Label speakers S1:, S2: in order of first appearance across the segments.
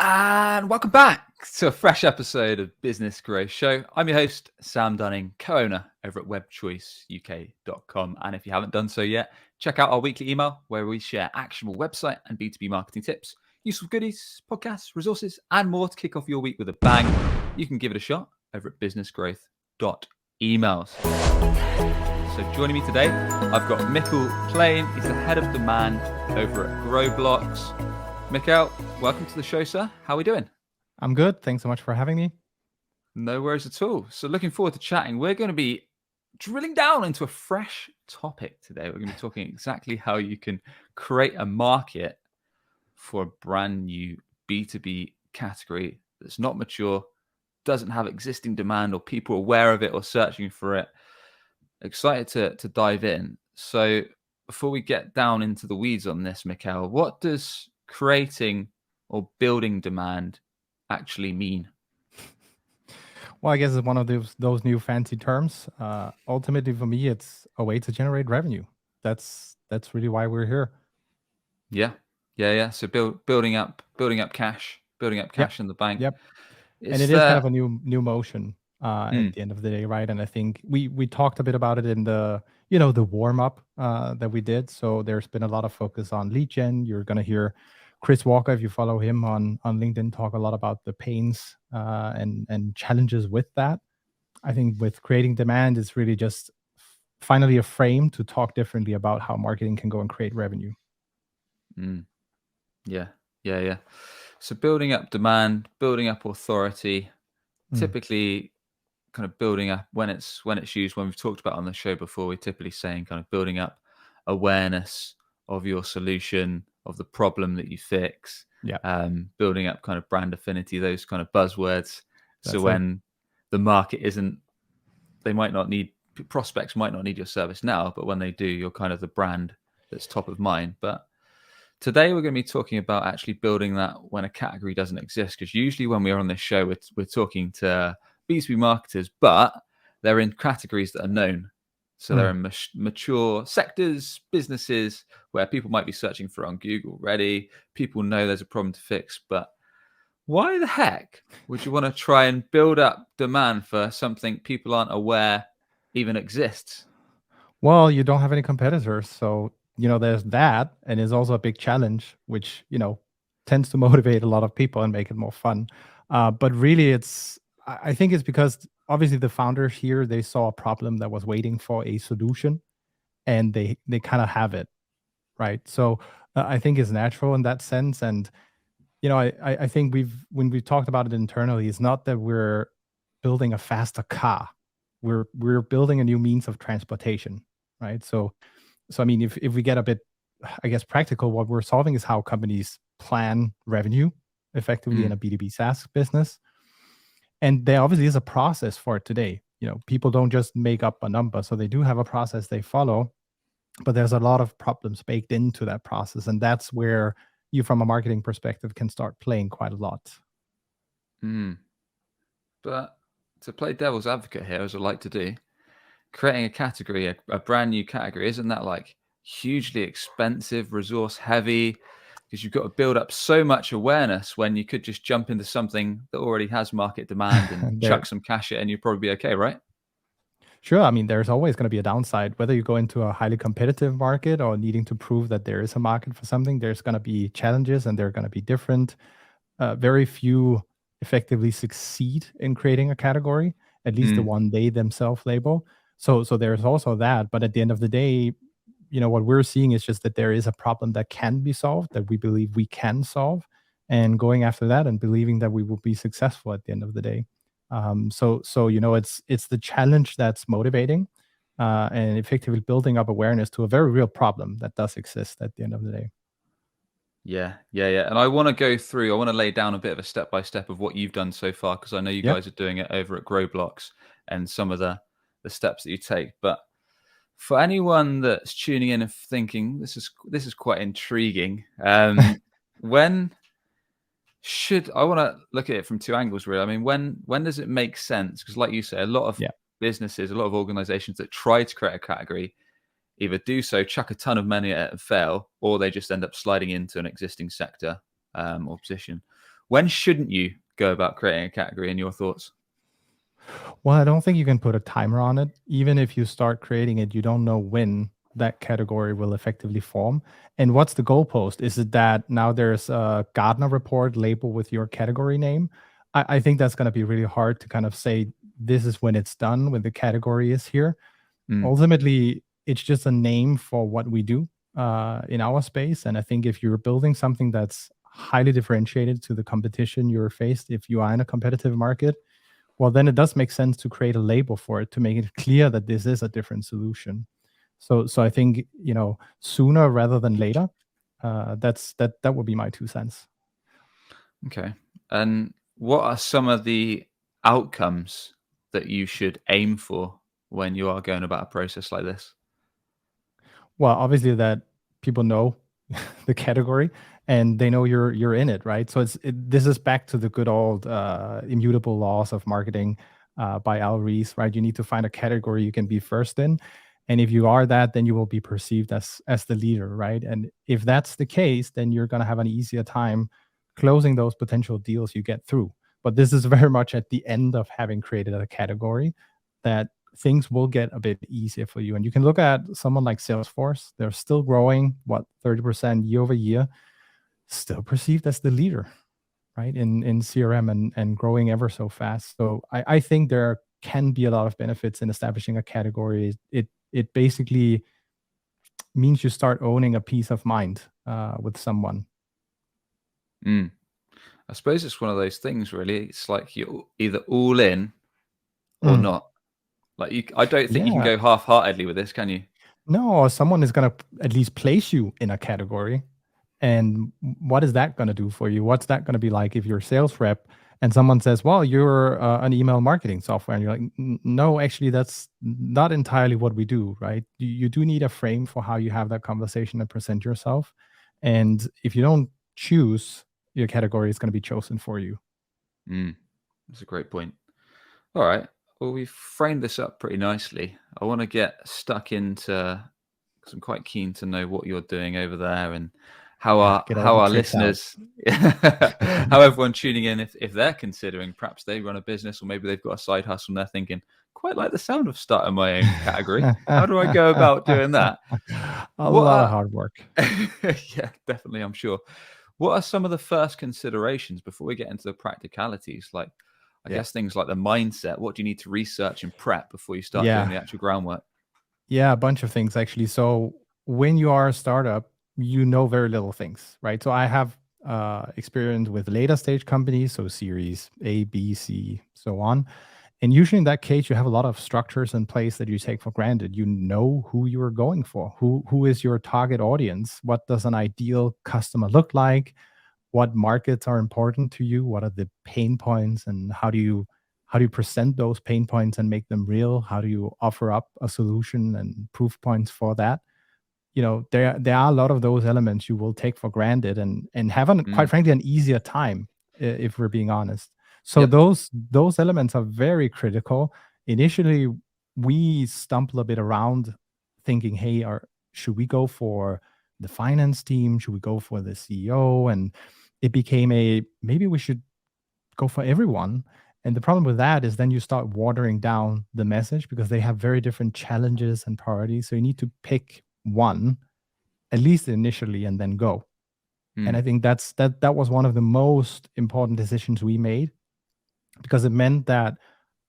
S1: And welcome back to a fresh episode of Business Growth Show. I'm your host, Sam Dunning, co-owner over at webchoiceuk.com. And if you haven't done so yet, check out our weekly email where we share actionable website and B2B marketing tips, useful goodies, podcasts, resources, and more to kick off your week with a bang. You can give it a shot over at businessgrowth.emails. So joining me today, I've got Mikkel Plæhn. He's the head of demand over at Growblocks. Mikkel, welcome to the show, sir. How are we doing?
S2: I'm good. Thanks so much for having me.
S1: No worries at all. So looking forward to chatting. We're going to be drilling down into a fresh topic today. We're going to be talking exactly how you can create a market for a brand new B2B category that's not mature, doesn't have existing demand or people aware of it or searching for it. Excited to dive in. So before we get down into the weeds on this, Mikkel, what does creating or building demand actually mean?
S2: Well, I guess it's one of those new fancy terms. Ultimately, for me, it's a way to generate revenue. That's really why we're here.
S1: Yeah. So building up cash in the bank.
S2: Yep. And it is kind of a new motion at the end of the day, right? And I think we talked a bit about it in the the warm up that we did. So there's been a lot of focus on lead gen. You're gonna hear Chris Walker, if you follow him on LinkedIn, talk a lot about the pains and challenges with that. I think with creating demand, it's really just finally a frame to talk differently about how marketing can go and create revenue.
S1: Yeah. So building up demand, building up authority, typically kind of building up when it's used, when we've talked about on the show before, we're typically saying kind of building up awareness of your solution, of the problem that you fix, building up kind of brand affinity, those kind of buzzwords. So when the market prospects might not need your service now, but when they do, you're kind of the brand that's top of mind. But today we're going to be talking about actually building that when a category doesn't exist, because usually when we're on this show, we're talking to B2B marketers, but they're in categories that are known. So they're in mature sectors, businesses where people might be searching for on Google already. People know there's a problem to fix, but why the heck would you want to try and build up demand for something people aren't aware even exists?
S2: Well, you don't have any competitors, so there's that, and it's also a big challenge, which tends to motivate a lot of people and make it more fun. But really, I think it's because obviously the founders here, they saw a problem that was waiting for a solution, and they kind of have it, right? So I think it's natural in that sense. And I think when we've talked about it internally, it's not that we're building a faster car, we're building a new means of transportation, right? So I mean, if we get a bit, I guess, practical, what we're solving is how companies plan revenue effectively in a B2B SaaS business. And there obviously is a process for it today. People don't just make up a number. So they do have a process they follow, but there's a lot of problems baked into that process. And that's where you, from a marketing perspective, can start playing quite a lot.
S1: But to play devil's advocate here, as I like to do, creating a category, a brand new category, isn't that like hugely expensive, resource heavy? Because you've got to build up so much awareness when you could just jump into something that already has market demand and chuck some cash at it and you'd probably be okay, right?
S2: Sure. I mean, there's always going to be a downside, whether you go into a highly competitive market or needing to prove that there is a market for something. There's going to be challenges and they're going to be different. Very few effectively succeed in creating a category, at least the one they themselves label. So there's also that. But at the end of the day, what we're seeing is just that there is a problem that can be solved, that we believe we can solve, and going after that and believing that we will be successful at the end of the day. So it's the challenge that's motivating and effectively building up awareness to a very real problem that does exist at the end of the day.
S1: Yeah. And I want to lay down a bit of a step-by-step of what you've done so far, because I know you guys are doing it over at Growblocks and some of the steps that you take. But for anyone that's tuning in and thinking this is quite intriguing, when should I want to look at it from two angles, really? I mean, when does it make sense? Because like you say, a lot of businesses, a lot of organizations that try to create a category either do so, chuck a ton of money at it and fail, or they just end up sliding into an existing sector or position. when shouldn't you go about creating a category in your thoughts?
S2: Well, I don't think you can put a timer on it. Even if you start creating it, you don't know when that category will effectively form. And what's the goalpost? Is it that now there's a Gartner report label with your category name? I think that's going to be really hard to kind of say this is when it's done, when the category is here. Ultimately, it's just a name for what we do in our space. And I think if you're building something that's highly differentiated to the competition you're faced, if you are in a competitive market, well, then it does make sense to create a label for it to make it clear that this is a different solution. So I think, sooner rather than later, that would be my 2 cents.
S1: Okay. And what are some of the outcomes that you should aim for when you are going about a process like this?
S2: Well, obviously that people know the category and they know you're in it, right? So this is back to the good old immutable laws of marketing by Al Ries, right? You need to find a category you can be first in, and if you are that, then you will be perceived as the leader, right? And if that's the case, then you're going to have an easier time closing those potential deals you get through. But this is very much at the end of having created a category that things will get a bit easier for you. And you can look at someone like Salesforce. They're still growing, 30% year over year, still perceived as the leader, right? In CRM and growing ever so fast. So I think there can be a lot of benefits in establishing a category. It basically means you start owning a peace of mind with someone.
S1: I suppose it's one of those things, really. It's like you're either all in or not. Like I don't think you can go half-heartedly with this, can you?
S2: No, someone is going to at least place you in a category. And what is that going to do for you? What's that going to be like if you're a sales rep and someone says, well, you're an email marketing software? And you're like, no, actually, that's not entirely what we do, right? You do need a frame for how you have that conversation and present yourself. And if you don't choose, your category is going to be chosen for you.
S1: That's a great point. All right. Well, we've framed this up pretty nicely. I want to get stuck into, because I'm quite keen to know what you're doing over there and how our listeners, how everyone tuning in, if they're considering, perhaps they run a business or maybe they've got a side hustle and they're thinking, quite like the sound of starting my own category. How do I go about doing that?
S2: A lot of hard work.
S1: Yeah, definitely, I'm sure. What are some of the first considerations before we get into the practicalities? Like, I guess things like the mindset. What do you need to research and prep before you start doing the actual groundwork?
S2: Yeah, a bunch of things actually. So when you are a startup, you know very little things, right? So I have experience with later stage companies, so series A, B, C, so on. And usually in that case, you have a lot of structures in place that you take for granted. You know who you are going for, who is your target audience, what does an ideal customer look like, what markets are important to you, what are the pain points, and how do you present those pain points and make them real? How do you offer up a solution and proof points for that? There are a lot of those elements you will take for granted and have quite frankly an easier time if we're being honest. So those elements are very critical. Initially, we stumble a bit around thinking, hey, should we go for the finance team? Should we go for the CEO? And it became maybe we should go for everyone. And the problem with that is then you start watering down the message because they have very different challenges and priorities. So you need to pick one, at least initially, and then go. And I think that was one of the most important decisions we made, because it meant that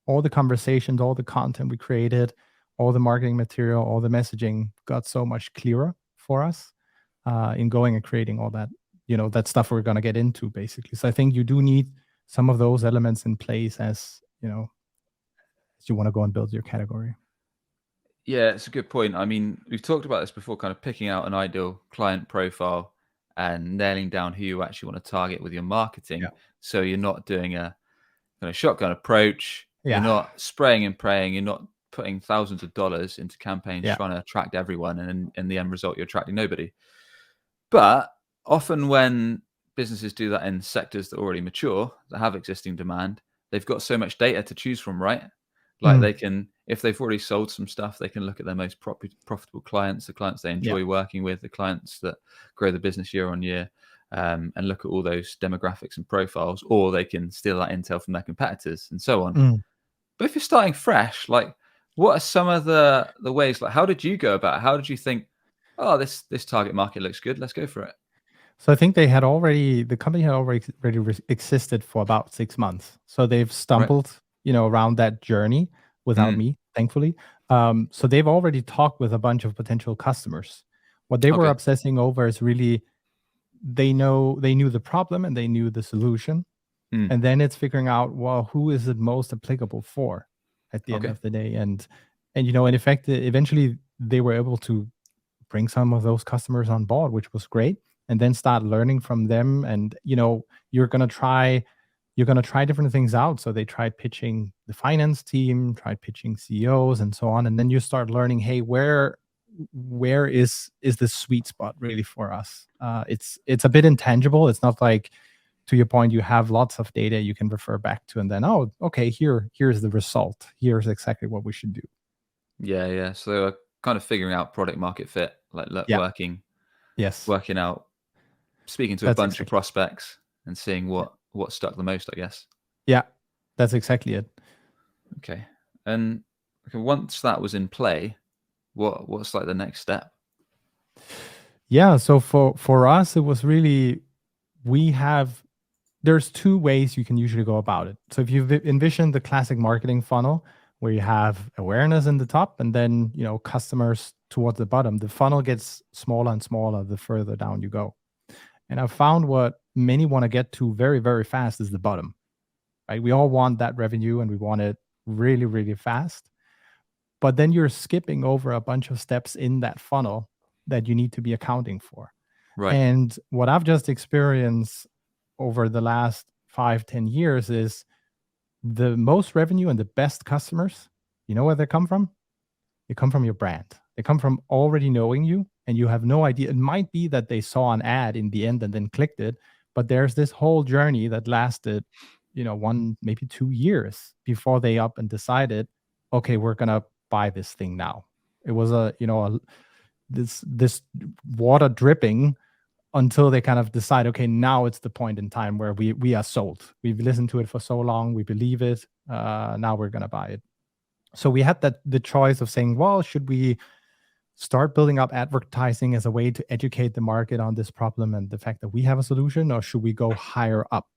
S2: all the conversations, all the content we created, all the marketing material, all the messaging got so much clearer for us in going and creating all that, that stuff we're going to get into basically. So I think you do need some of those elements in place as you want to go and build your category.
S1: Yeah, it's a good point. I mean, we've talked about this before, kind of picking out an ideal client profile and nailing down who you actually want to target with your marketing.
S2: Yeah.
S1: So you're not doing a kind of shotgun approach. You're not spraying and praying. You're not putting thousands of dollars into campaigns trying to attract everyone. And in the end result, you're attracting nobody. But often when businesses do that in sectors that are already mature, that have existing demand, they've got so much data to choose from, right? Like they can, if they've already sold some stuff, they can look at their most profitable clients, the clients they enjoy working with, the clients that grow the business year on year. and look at all those demographics and profiles, or they can steal that intel from their competitors and so on. But if you're starting fresh, like, what are some of the ways? Like, how did you go about it? How did you think, oh, this target market looks good, let's go for it?
S2: So I think the company had already existed for about 6 months. So they've stumbled, around that journey without me, thankfully. So they've already talked with a bunch of potential customers. What they were obsessing over is really, they knew the problem and they knew the solution. And then it's figuring out, well, who is it most applicable for at the end of the day? And in effect, eventually they were able to bring some of those customers on board, which was great, and then start learning from them. And you're gonna try different things out. So they tried pitching the finance team, tried pitching CEOs, and so on. And then you start learning, hey, where is the sweet spot really for us? It's a bit intangible. It's not like, to your point, you have lots of data you can refer back to, and then, oh, okay, here's the result. Here's exactly what we should do.
S1: Yeah. So they were kind of figuring out product market fit, like working out, speaking to a bunch of prospects and seeing what stuck the most, I guess.
S2: Yeah, that's exactly it.
S1: Okay. And once that was in play, what's like the next step?
S2: Yeah, so for us, it was really, there's two ways you can usually go about it. So if you envision the classic marketing funnel, where you have awareness in the top and then customers towards the bottom, the funnel gets smaller and smaller the further down you go. And I found what many want to get to very, very fast is the bottom, right? We all want that revenue and we want it really, really fast. But then you're skipping over a bunch of steps in that funnel that you need to be accounting for.
S1: Right.
S2: And what I've just experienced over the last 5-10 years is, the most revenue and the best customers, you know where they come from? They come from your brand. They come from already knowing you, and you have no idea. It might be that they saw an ad in the end and then clicked it, but there's this whole journey that lasted, 1, maybe 2 years before they up and decided, okay, we're gonna buy this thing now. It was this water dripping until they kind of decide, okay, now it's the point in time where we are sold. We've listened to it for so long, we believe it. Now we're gonna buy it. So we had the choice of saying, well, should we start building up advertising as a way to educate the market on this problem and the fact that we have a solution, or should we go higher up?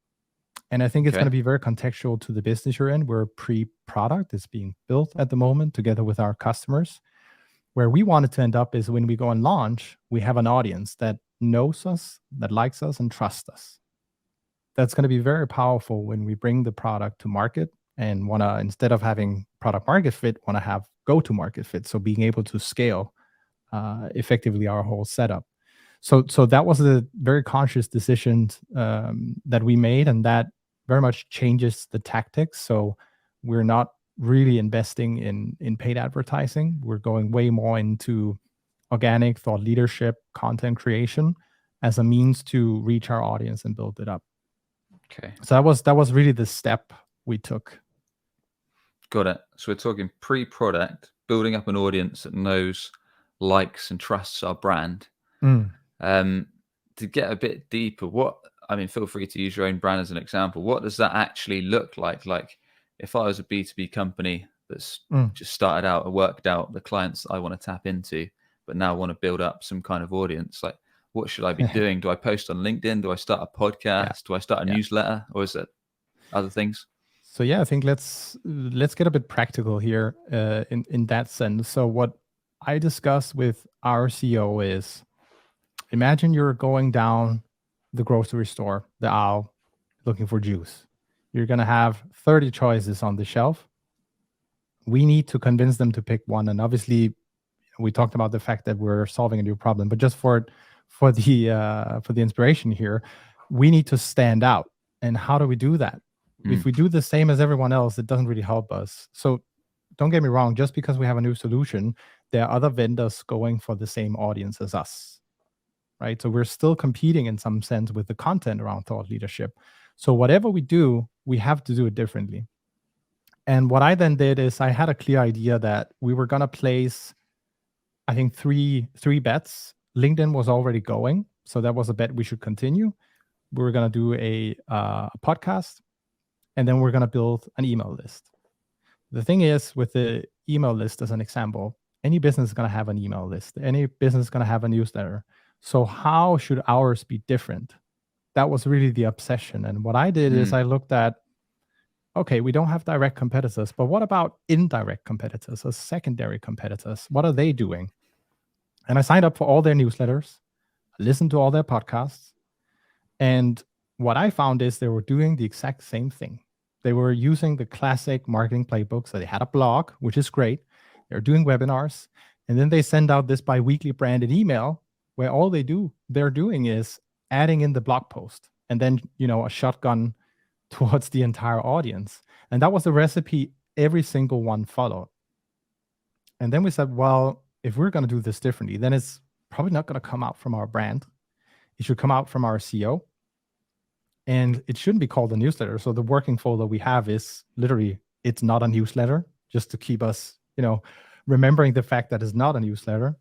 S2: And I think it's going to be very contextual to the business you're in. We're pre-product. It's being built at the moment together with our customers. Where we wanted to end up is, when we go and launch, we have an audience that knows us, that likes us, and trusts us. That's going to be very powerful when we bring the product to market and want to, instead of having product market fit, want to have go-to market fit. So being able to scale effectively our whole setup. So that was a very conscious decision that we made, and that very much changes the tactics. So we're not really investing in paid advertising. We're going way more into organic thought leadership, content creation as a means to reach our audience and build it up.
S1: Okay.
S2: So that was really the step we took.
S1: Got it. So we're talking pre-product, building up an audience that knows, likes, and trusts our brand. To get a bit deeper, feel free to use your own brand as an example. What does that actually look like? Like, if I was a B2B company that's just started out and worked out the clients that I want to tap into, but now want to build up some kind of audience, like, what should I be doing? Do I post on LinkedIn? Do I start a podcast? Yeah. Do I start a newsletter? Or is it other things?
S2: So I think let's get a bit practical here in that sense. So what I discuss with our CEO is, imagine you're going down the grocery store, the aisle, looking for juice. You're going to have 30 choices on the shelf. We need to convince them to pick one. And obviously, we talked about the fact that we're solving a new problem, but just for the inspiration here, we need to stand out. And how do we do that? If we do the same as everyone else, it doesn't really help us. So don't get me wrong, just because we have a new solution, there are other vendors going for the same audience as us, right? So we're still competing in some sense with the content around thought leadership. So whatever we do, we have to do it differently. And what I then did is, I had a clear idea that we were going to place, I think, three bets. LinkedIn was already going, so that was a bet we should continue. we're going to do a podcast, and then we're going to build an email list. The thing is, with the email list as an example, any business is going to have an email list. Any business is going to have a newsletter. So how should ours be different? That was really the obsession. And what I did is I looked at, okay, we don't have direct competitors, but what about indirect competitors or secondary competitors? What are they doing? And I signed up for all their newsletters, listened to all their podcasts. And what I found is they were doing the exact same thing. They were using the classic marketing playbook. So they had a blog, which is great. They're doing webinars. And then they send out this bi-weekly branded email where all they're doing is adding in the blog post and then, a shotgun towards the entire audience. And that was the recipe every single one followed. And then we said, well, if we're going to do this differently, then it's probably not going to come out from our brand. It should come out from our CEO. And it shouldn't be called a newsletter. So the working folder we have is literally, it's not a newsletter, just to keep us, remembering the fact that it's not a newsletter.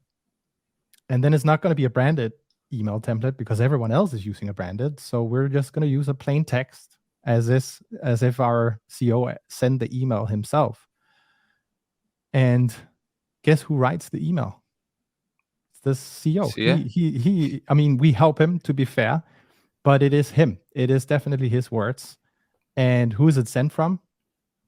S2: And then it's not going to be a branded email template because everyone else is using a branded. So we're just going to use a plain text as if our CEO sent the email himself. And guess who writes the email? It's the CEO. He I mean, we help him, to be fair, but it is him. It is definitely his words. And who is it sent from?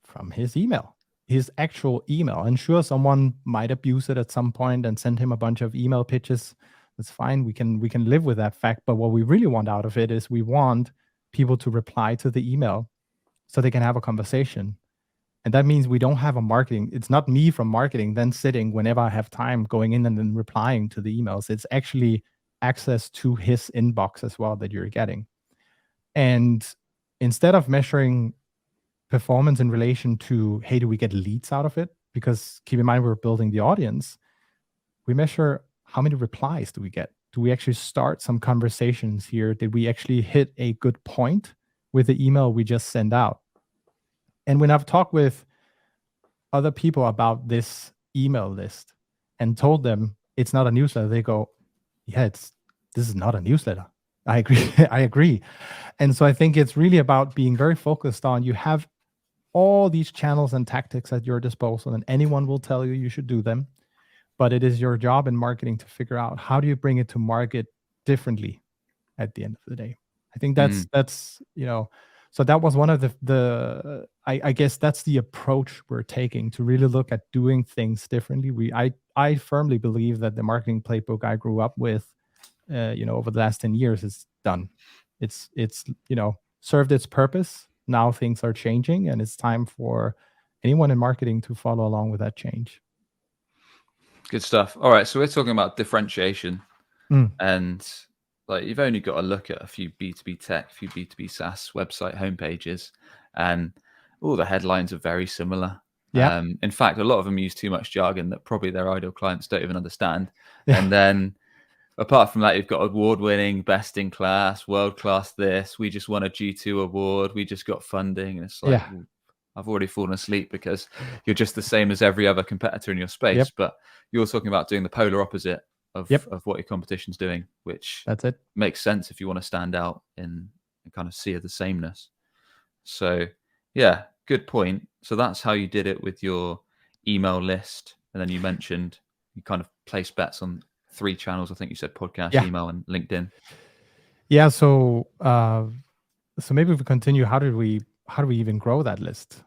S2: From his email, his actual email. And sure, someone might abuse it at some point and send him a bunch of email pitches. That's fine. We can live with that fact. But what we really want out of it is we want people to reply to the email so they can have a conversation. And that means we don't have a marketing. It's not me from marketing then sitting whenever I have time going in and then replying to the emails. It's actually access to his inbox as well that you're getting. And instead of measuring performance in relation to, hey, do we get leads out of it? Because keep in mind, we're building the audience. We measure how many replies do we get? Do we actually start some conversations here? Did we actually hit a good point with the email we just sent out? And when I've talked with other people about this email list and told them it's not a newsletter, they go, yeah, this is not a newsletter. I agree. I agree. And so I think it's really about being very focused on, you have all these channels and tactics at your disposal, and anyone will tell you you should do them. But it is your job in marketing to figure out how do you bring it to market differently at the end of the day. I think that's so that was one of the I guess that's the approach we're taking, to really look at doing things differently. I firmly believe that the marketing playbook I grew up with, over the last 10 years is done. It's served its purpose. Now things are changing, and it's time for anyone in marketing to follow along with that change.
S1: Good stuff. All right, so we're talking about differentiation, and like you've only got to look at a few B2B tech, a few B2B SaaS website homepages, and all the headlines are very similar.
S2: Yeah.
S1: In fact, a lot of them use too much jargon that probably their ideal clients don't even understand. Yeah. And then apart from that, you've got award-winning, best-in-class, world-class this. We just won a G2 award. We just got funding. And it's like, I've already fallen asleep because you're just the same as every other competitor in your space. Yep. But you're talking about doing the polar opposite of what your competition's doing, which
S2: that's it.
S1: Makes sense if you want to stand out in kind of sea of the sameness. So yeah, good point. So that's how you did it with your email list. And then you mentioned you kind of place bets on 3 channels. I think you said podcast, email, and LinkedIn.
S2: Yeah. So maybe if we continue, how do we even grow that list?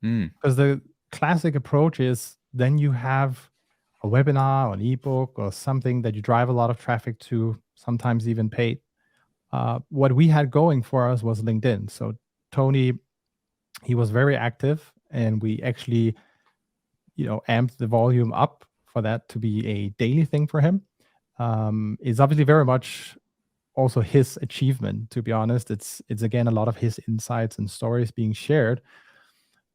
S2: Because the classic approach is then you have a webinar or an ebook or something that you drive a lot of traffic to, sometimes even paid. What we had going for us was LinkedIn. So Tony, he was very active, and we actually, amped the volume up for that to be a daily thing for him. It's obviously very much also his achievement, to be honest. It's again a lot of his insights and stories being shared,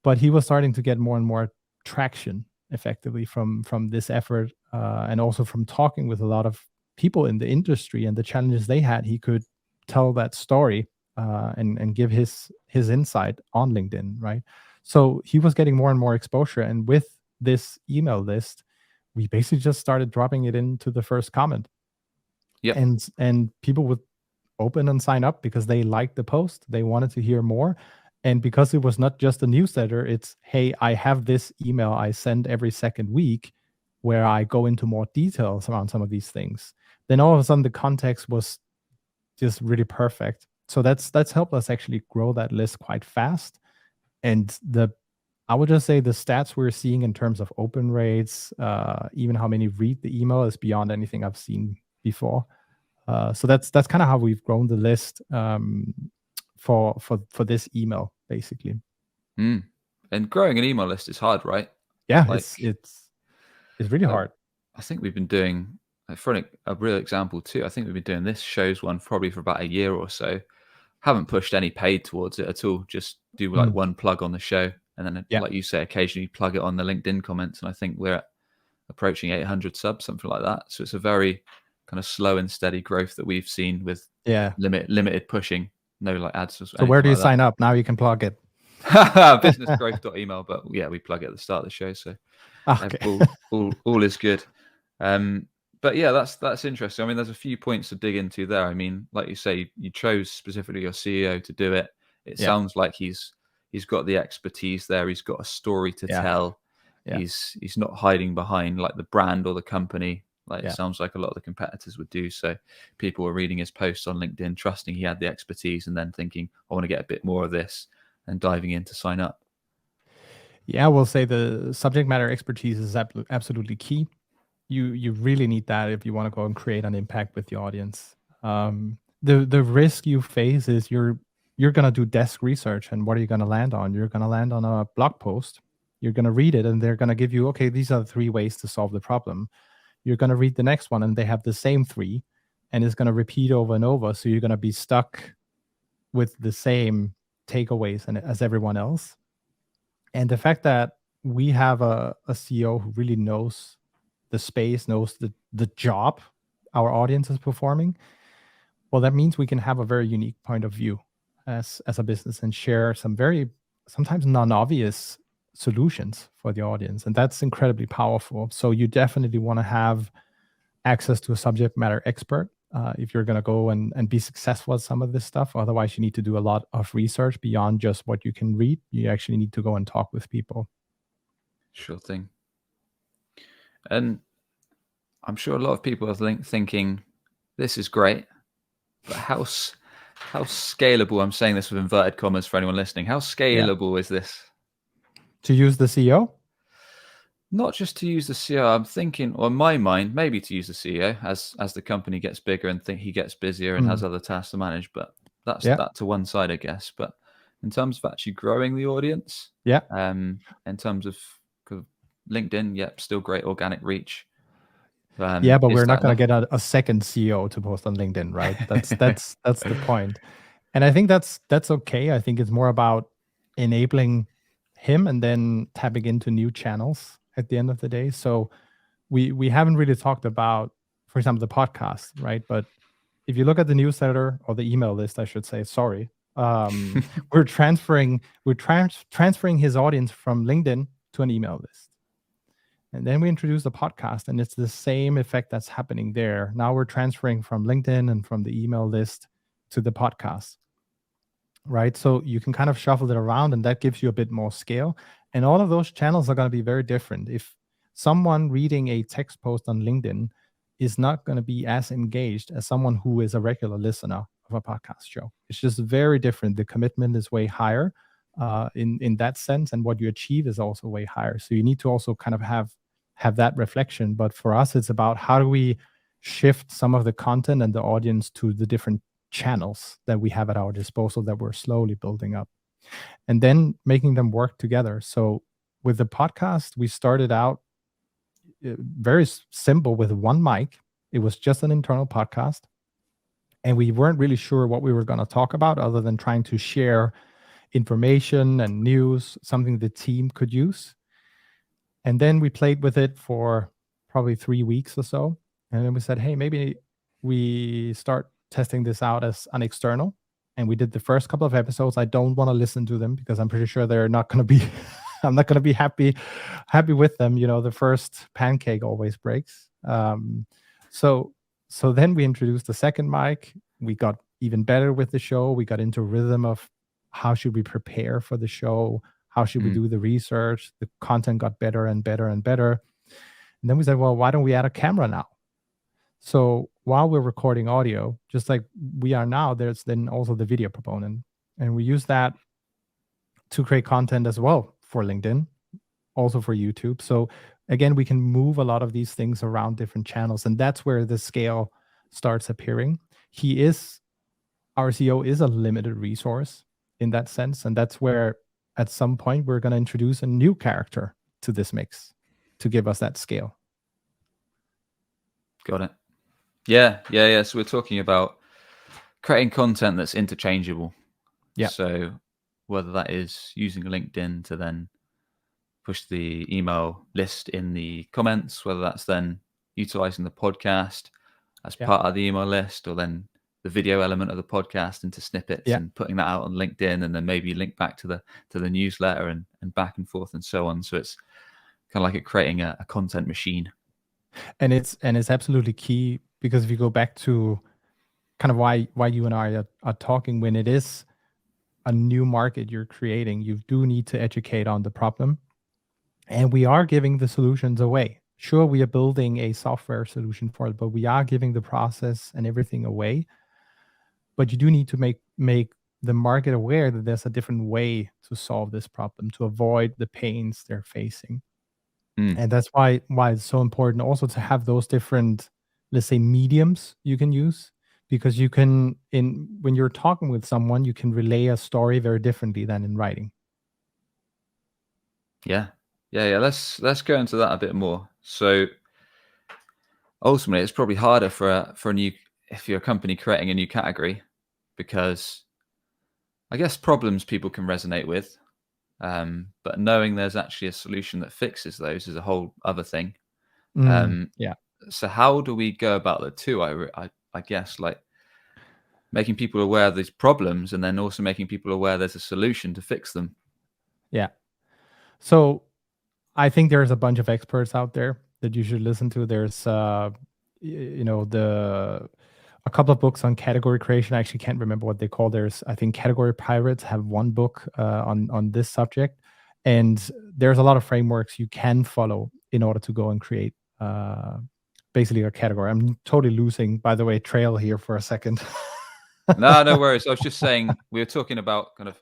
S2: but he was starting to get more and more traction effectively from this effort, and also from talking with a lot of people in the industry and the challenges they had. He could tell that story and give his insight on LinkedIn, right? So he was getting more and more exposure, and with this email list, we basically just started dropping it into the first comment.
S1: Yep.
S2: And people would open and sign up because they liked the post. They wanted to hear more. And because it was not just a newsletter, it's, hey, I have this email I send every second week where I go into more details around some of these things. Then all of a sudden the context was just really perfect. So that's helped us actually grow that list quite fast. And I would just say the stats we're seeing in terms of open rates, even how many read the email, is beyond anything I've seen before. So that's kind of how we've grown the list for this email, basically.
S1: And growing an email list is hard, right?
S2: Yeah, it's really hard.
S1: I think we've been doing, for a real example too, I think we've been doing this shows one probably for about a year or so. Haven't pushed any paid towards it at all. Just do like one plug on the show, and then like you say, occasionally plug it on the LinkedIn comments. And I think we're approaching 800 subs, something like that. So it's a very kind of slow and steady growth that we've seen with limited pushing, no like ads.
S2: So where do you sign up? Now you can plug it.
S1: Businessgrowth.email, but yeah, we plug it at the start of the show, so all is good. But yeah, that's interesting. I mean, there's a few points to dig into there. I mean, like you say, you chose specifically your CEO to do it. It sounds like he's got the expertise there. He's got a story to tell. He's not hiding behind like the brand or the company. Like it sounds like a lot of the competitors would do. So people were reading his posts on LinkedIn, trusting he had the expertise, and then thinking, I want to get a bit more of this, and diving in to sign up.
S2: Yeah, we'll say the subject matter expertise is absolutely key. You really need that if you want to go and create an impact with the audience. The risk you face is you're going to do desk research, and what are you going to land on? You're going to land on a blog post. You're going to read it, and they're going to give you, okay, these are the 3 ways to solve the problem. You're going to read the next one, and they have the same 3, and it's going to repeat over and over. So you're going to be stuck with the same takeaways as everyone else. And the fact that we have a CEO who really knows the space, knows the job our audience is performing, well, that means we can have a very unique point of view as a business and share some very sometimes non-obvious solutions for the audience. And that's incredibly powerful. So you definitely want to have access to a subject matter expert if you're going to go and be successful at some of this stuff. Otherwise, you need to do a lot of research beyond just what you can read. You actually need to go and talk with people.
S1: Sure thing. And I'm sure a lot of people are thinking, this is great, but how scalable, I'm saying this with inverted commas for anyone listening, how scalable is this?
S2: To use the CEO?
S1: Not just to use the CEO. I'm thinking, or in my mind, maybe to use the CEO as the company gets bigger and think he gets busier and has other tasks to manage. But that's that to one side, I guess. But in terms of actually growing the audience, in terms of LinkedIn, still great organic reach.
S2: But we're not going to get a second CEO to post on LinkedIn, right? That's the point. And I think that's okay. I think it's more about enabling him and then tapping into new channels at the end of the day. So we haven't really talked about, for example, the podcast, right? But if you look at the newsletter or the email list, I should say, we're transferring his audience from LinkedIn to an email list. And then we introduce the podcast, and it's the same effect that's happening there. Now we're transferring from LinkedIn and from the email list to the podcast, right? So you can kind of shuffle it around, and that gives you a bit more scale. And all of those channels are going to be very different. If someone reading a text post on LinkedIn is not going to be as engaged as someone who is a regular listener of a podcast show, it's just very different. The commitment is way higher in that sense, and what you achieve is also way higher. So you need to also kind of have that reflection. But for us, it's about how do we shift some of the content and the audience to the different channels that we have at our disposal that we're slowly building up, and then making them work together. So with the podcast, we started out very simple with one mic. It was just an internal podcast, and we weren't really sure what we were going to talk about other than trying to share information and news, something the team could use. And then we played with it for probably 3 weeks or so. And then we said, hey, maybe we start testing this out as an external. And we did the first couple of episodes. I don't want to listen to them because I'm pretty sure they're not going to be, I'm not going to be happy with them. You know, the first pancake always breaks. So then we introduced the second mic. We got even better with the show. We got into rhythm of how should we prepare for the show, how should we do the research. The content got better and better and better. And then we said, well, why don't we add a camera now? So while we're recording audio, just like we are now, there's then also the video component. And we use that to create content as well for LinkedIn, also for YouTube. So again, we can move a lot of these things around different channels. And that's where the scale starts appearing. Our CEO is a limited resource in that sense. And that's where at some point we're going to introduce a new character to this mix to give us that scale.
S1: Got it. Yeah. So we're talking about creating content that's interchangeable.
S2: Yeah.
S1: So whether that is using LinkedIn to then push the email list in the comments, whether that's then utilizing the podcast as part of the email list, or then the video element of the podcast into snippets and putting that out on LinkedIn, and then maybe link back to the newsletter and back and forth and so on. So it's kind of like creating a content machine.
S2: And it's absolutely key, because if you go back to kind of why you and I are talking, when it is a new market you're creating, you do need to educate on the problem. And we are giving the solutions away. Sure, we are building a software solution for it, but we are giving the process and everything away. But you do need to make the market aware that there's a different way to solve this problem, to avoid the pains they're facing. And that's why it's so important also to have those different, let's say, mediums you can use, because you can, when you're talking with someone, you can relay a story very differently than in writing.
S1: Yeah. Let's go into that a bit more. So ultimately, it's probably harder for a new, if you're a company creating a new category, because I guess problems people can resonate with, but knowing there's actually a solution that fixes those is a whole other thing. So how do we go about the two? I guess, like, making people aware of these problems and then also making people aware there's a solution to fix them.
S2: Yeah. So I think there's a bunch of experts out there that you should listen to. There's a couple of books on category creation. I actually can't remember what they call. I think Category Pirates have one book on this subject, and there's a lot of frameworks you can follow in order to go and create basically a category. I'm totally losing, by the way, trail here for a second.
S1: No worries. I was just saying, we were talking about kind of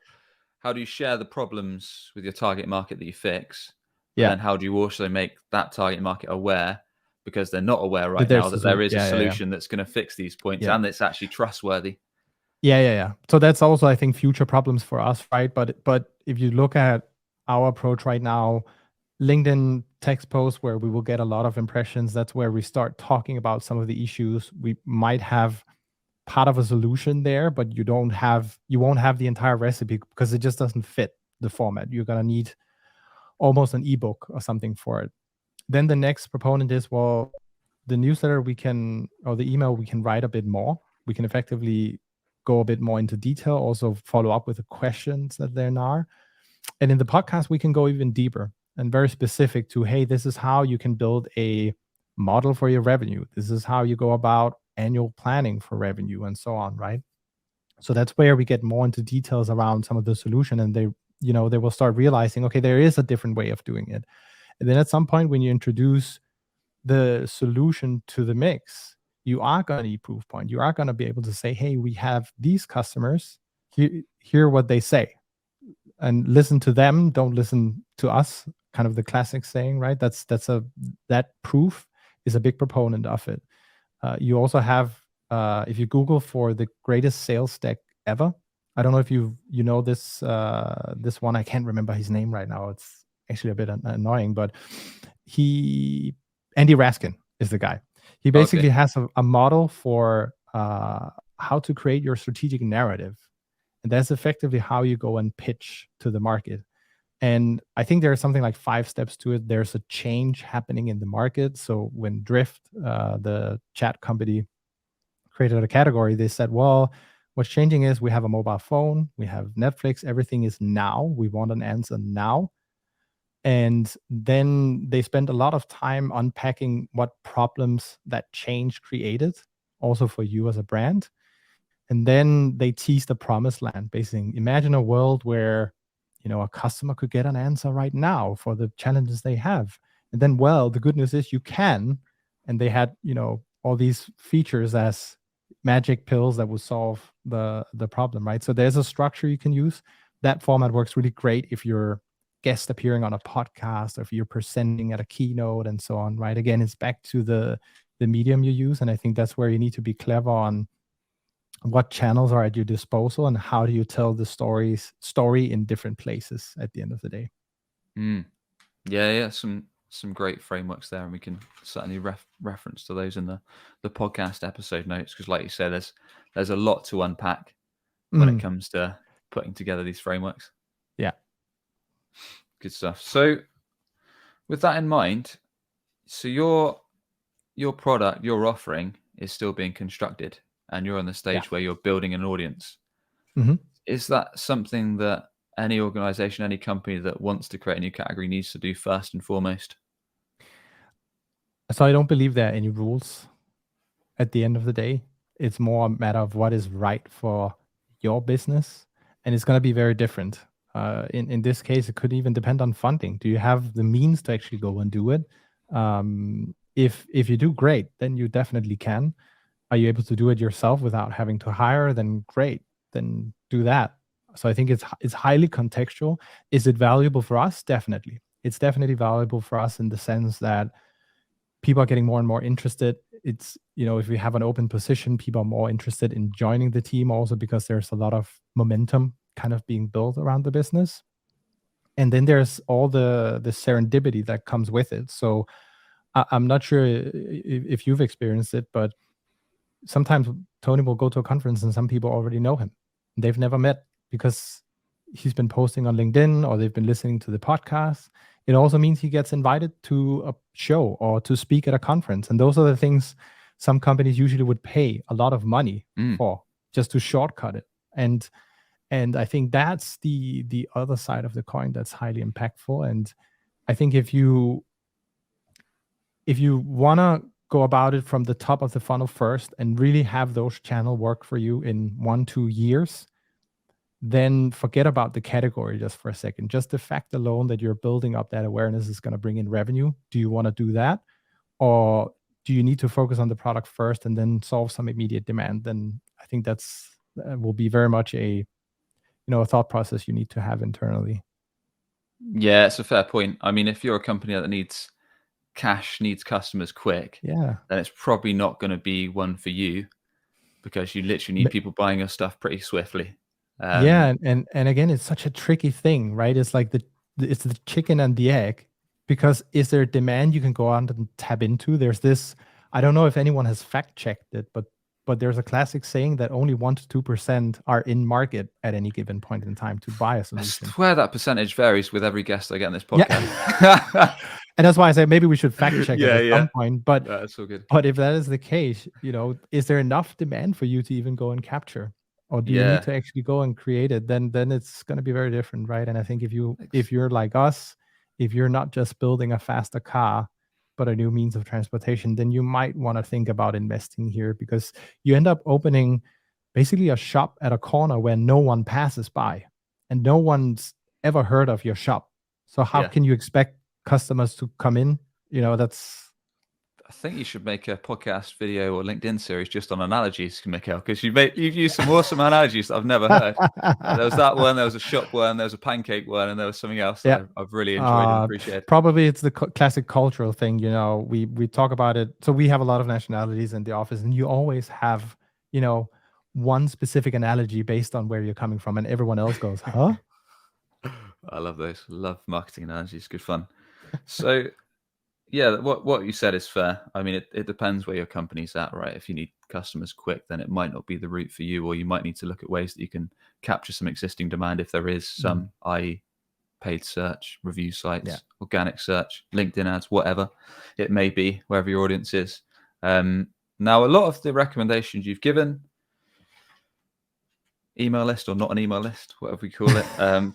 S1: how do you share the problems with your target market that you fix, but then how do you also make that target market aware, because they're not aware right now that there is a solution that's going to fix these points and it's actually trustworthy.
S2: Yeah. So that's also, I think, future problems for us, right? But if you look at our approach right now, LinkedIn text posts where we will get a lot of impressions, that's where we start talking about some of the issues. We might have part of a solution there, but you won't have the entire recipe, because it just doesn't fit the format. You're gonna need almost an ebook or something for it. Then the next proponent is, well, the newsletter or the email, we can write a bit more. We can effectively go a bit more into detail, also follow up with the questions that there are. And in the podcast, we can go even deeper and very specific to, hey, this is how you can build a model for your revenue. This is how you go about annual planning for revenue, and so on, right? So that's where we get more into details around some of the solution, and they will start realizing, okay, there is a different way of doing it. And then at some point, when you introduce the solution to the mix, you are going to need proof point. You are going to be able to say, hey, we have these customers, hear what they say, and listen to them, don't listen to us, kind of the classic saying, right? That proof is a big proponent of it. You also have, if you Google for the greatest sales deck ever, I don't know if you know this one. I can't remember his name right now. It's actually a bit annoying, but Andy Raskin is the guy. He basically has a model for how to create your strategic narrative. And that's effectively how you go and pitch to the market. And I think there's something like 5 steps to it. There's a change happening in the market. So when Drift, the chat company, created a category, they said, well, what's changing is we have a mobile phone, we have Netflix, everything is now. We want an answer now. And then they spent a lot of time unpacking what problems that change created, also for you as a brand. And then they tease the promised land, basically. Imagine a world where, a customer could get an answer right now for the challenges they have. And then, well, the good news is you can. And they had, all these features as magic pills that would solve the problem, right? So there's a structure you can use. That format works really great if you're guest appearing on a podcast or if you're presenting at a keynote and so on, right? Again, it's back to the medium you use. And I think that's where you need to be clever on what channels are at your disposal and how do you tell the story in different places at the end of the day.
S1: Yeah, some great frameworks there, and we can certainly reference to those in the podcast episode notes, because like you said, there's a lot to unpack when it comes to putting together these frameworks.
S2: Yeah,
S1: good stuff. So with that in mind, so your product, your offering is still being constructed, and you're on the stage where you're building an audience. Is that something that any organization, any company that wants to create a new category needs to do first and foremost?
S2: So I don't believe there are any rules at the end of the day. It's more a matter of what is right for your business, and it's going to be very different. In this case, it could even depend on funding. Do you have the means to actually go and do it? If you do, great, then you definitely can. Are you able to do it yourself without having to hire? Then great, then do that. So I think it's highly contextual. Is it valuable for us? Definitely. It's definitely valuable for us in the sense that people are getting more and more interested. It's, if we have an open position, people are more interested in joining the team also because there's a lot of momentum kind of being built around the business. And then there's all the serendipity that comes with it. So I'm not sure if you've experienced it, but sometimes Tony will go to a conference and some people already know him. They've never met because he's been posting on LinkedIn or they've been listening to the podcast. It also means he gets invited to a show or to speak at a conference. And those are the things some companies usually would pay a lot of money for, just to shortcut it. And I think that's the other side of the coin that's highly impactful. And I think if you want to go about it from the top of the funnel first and really have those channels work for you in 1-2 years, then forget about the category just for a second. Just the fact alone that you're building up that awareness is going to bring in revenue. Do you want to do that? Or do you need to focus on the product first and then solve some immediate demand? Then I think that will be very much a thought process you need to have internally.
S1: Yeah, it's a fair point. I mean, if you're a company that needs cash, needs customers quick, then it's probably not going to be one for you, because you literally need people buying your stuff pretty swiftly.
S2: And again, it's such a tricky thing, right? It's like it's the chicken and the egg, because is there demand you can go on and tap into? There's this, I don't know if anyone has fact checked it, but there's a classic saying that only 1-2% are in market at any given point in time to buy a solution.
S1: I swear that percentage varies with every guest I get on this podcast.
S2: Yeah. And that's why I say maybe we should fact check it at some point. But
S1: that's all good.
S2: But if that is the case, is there enough demand for you to even go and capture? Or do you need to actually go and create it? Then it's going to be very different, right? And I think if you're like us, if you're not just building a faster car, but a new means of transportation, then you might want to think about investing here, because you end up opening basically a shop at a corner where no one passes by and no one's ever heard of your shop. So how can you expect customers to come in?
S1: I think you should make a podcast video or LinkedIn series just on analogies, Mikkel, because you've used some awesome analogies that I've never heard. There was that one, there was a shop one, there was a pancake one, and there was something else that I've really enjoyed and appreciated.
S2: Probably it's the classic cultural thing. We talk about it. So we have a lot of nationalities in the office, and you always have, one specific analogy based on where you're coming from, and everyone else goes, huh?
S1: I love those. Love marketing analogies. Good fun. So yeah, what you said is fair. I mean, it depends where your company's at, right? If you need customers quick, then it might not be the route for you, or you might need to look at ways that you can capture some existing demand if there is some, i.e. paid search, review sites, organic search, LinkedIn ads, whatever it may be, wherever your audience is. Now, a lot of the recommendations you've given, email list or not an email list, whatever we call it,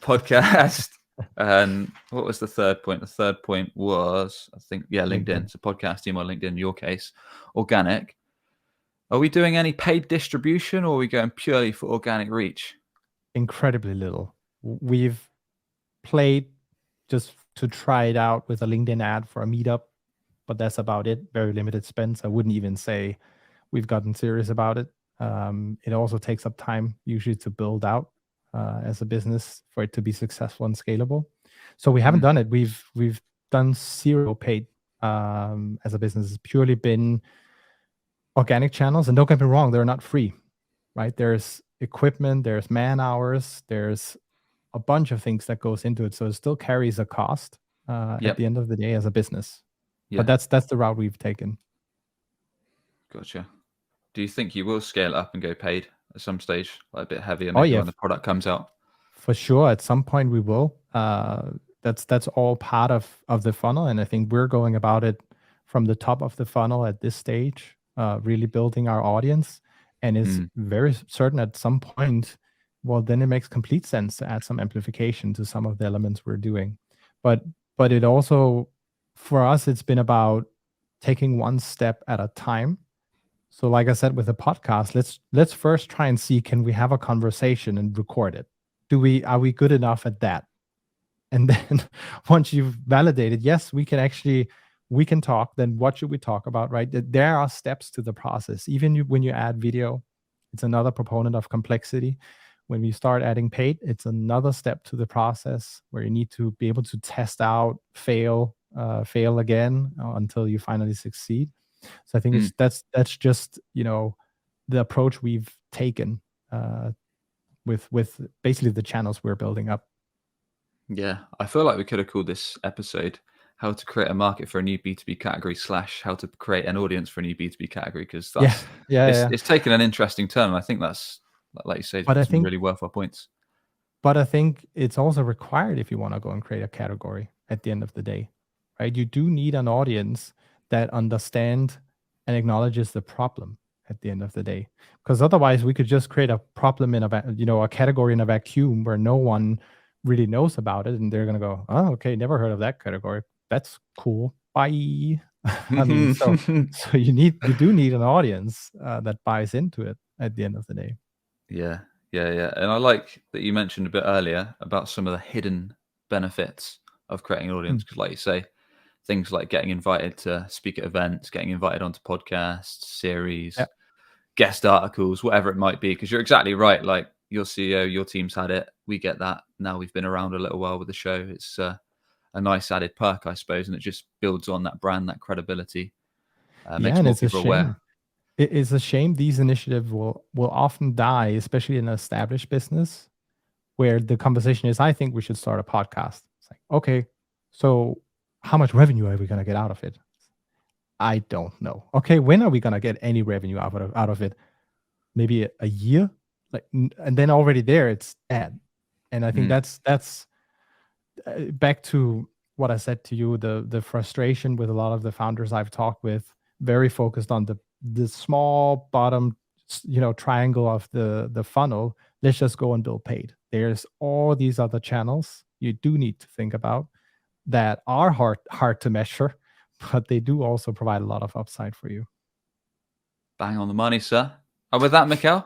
S1: podcast. And what was the third point? The third point was, I think, LinkedIn. So podcast, email, LinkedIn, in your case, organic. Are we doing any paid distribution, or are we going purely for organic reach?
S2: Incredibly little. We've played just to try it out with a LinkedIn ad for a meetup, but that's about it. Very limited spends. I wouldn't even say we've gotten serious about it. It also takes up time usually to build out as a business for it to be successful and scalable. So we haven't done it. We've done zero paid as a business. It's purely been organic channels, and don't get me wrong, they're not free, right? There's equipment, there's man hours, there's a bunch of things that goes into it. So it still carries a cost at the end of the day as a business. But that's the route we've taken.
S1: Gotcha. Do you think you will scale it up and go paid at some stage, like a bit heavier, maybe when the product comes out?
S2: For sure, at some point we will. That's all part of the funnel, and I think we're going about it from the top of the funnel at this stage, really building our audience, and is very certain at some point. Well, then it makes complete sense to add some amplification to some of the elements we're doing, but it also, for us, it's been about taking one step at a time. So, like I said with the podcast, let's first try and see, can we have a conversation and record it? Are we good enough at that? And then once you've validated, yes, we can talk, then what should we talk about, right? There are steps to the process. Even when you add video, it's another proponent of complexity. When we start adding paid, it's another step to the process where you need to be able to test out, fail again until you finally succeed. So I think that's just, the approach we've taken with basically the channels we're building up.
S1: Yeah, I feel like we could have called this episode "How to Create a Market for a New B2B Category" / "How to Create an Audience for a New B2B Category," because it's taken an interesting turn, and I think that's, like you say, some really worthwhile points.
S2: But I think it's also required if you want to go and create a category at the end of the day, right? You do need an audience that understand and acknowledges the problem at the end of the day, because otherwise we could just create a problem in a category in a vacuum where no one really knows about it, and they're going to go, oh, okay, never heard of that category. That's cool. Bye. I mean, so you do need an audience that buys into it at the end of the day.
S1: Yeah. And I like that you mentioned a bit earlier about some of the hidden benefits of creating an audience, because like you say, things like getting invited to speak at events, getting invited onto podcasts, series, guest articles, whatever it might be, because you're exactly right. Like your CEO, your team's had it. We get that. Now we've been around a little while with the show. It's a nice added perk, I suppose, and it just builds on that brand, that credibility. Makes more people aware.
S2: It is a shame these initiatives will often die, especially in an established business, where the conversation is, I think we should start a podcast. It's like, okay, so how much revenue are we going to get out of it? I don't know. Okay, when are we going to get any revenue out of it? Maybe a year? And then already there, it's dead. And I think that's back to what I said to you, the frustration with a lot of the founders I've talked with, very focused on the small bottom, triangle of the funnel. Let's just go and build paid. There's all these other channels you do need to think about that are hard to measure, but they do also provide a lot of upside for you.
S1: Bang on the money, sir. And with that, Mikkel,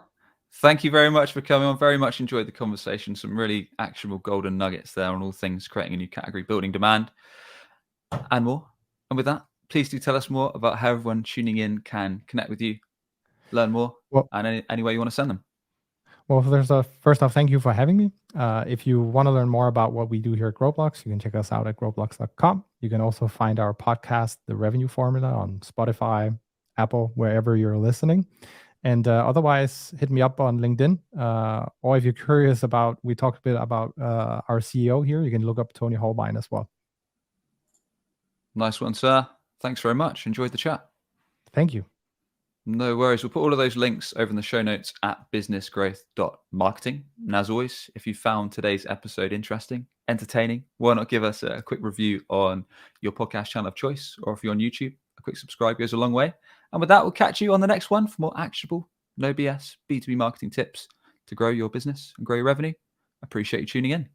S1: thank you very much for coming on. Very much enjoyed the conversation. Some really actionable golden nuggets there on all things creating a new category, building demand, and more. And with that, please do tell us more about how everyone tuning in can connect with you, learn more, and any way you want to send them.
S2: Well, first off, thank you for having me. If you want to learn more about what we do here at Growblocks, you can check us out at growblocks.com. You can also find our podcast, The Revenue Formula, on Spotify, Apple, wherever you're listening. And otherwise, hit me up on LinkedIn. Or if you're curious we talked a bit about our CEO here, you can look up Tony Holbein as well.
S1: Nice one, sir. Thanks very much. Enjoyed the chat.
S2: Thank you.
S1: No worries. We'll put all of those links over in the show notes at businessgrowth.marketing. And as always, if you found today's episode interesting, entertaining, why not give us a quick review on your podcast channel of choice, or if you're on YouTube, a quick subscribe goes a long way. And with that, we'll catch you on the next one for more actionable, no BS B2B marketing tips to grow your business and grow your revenue. Appreciate you tuning in.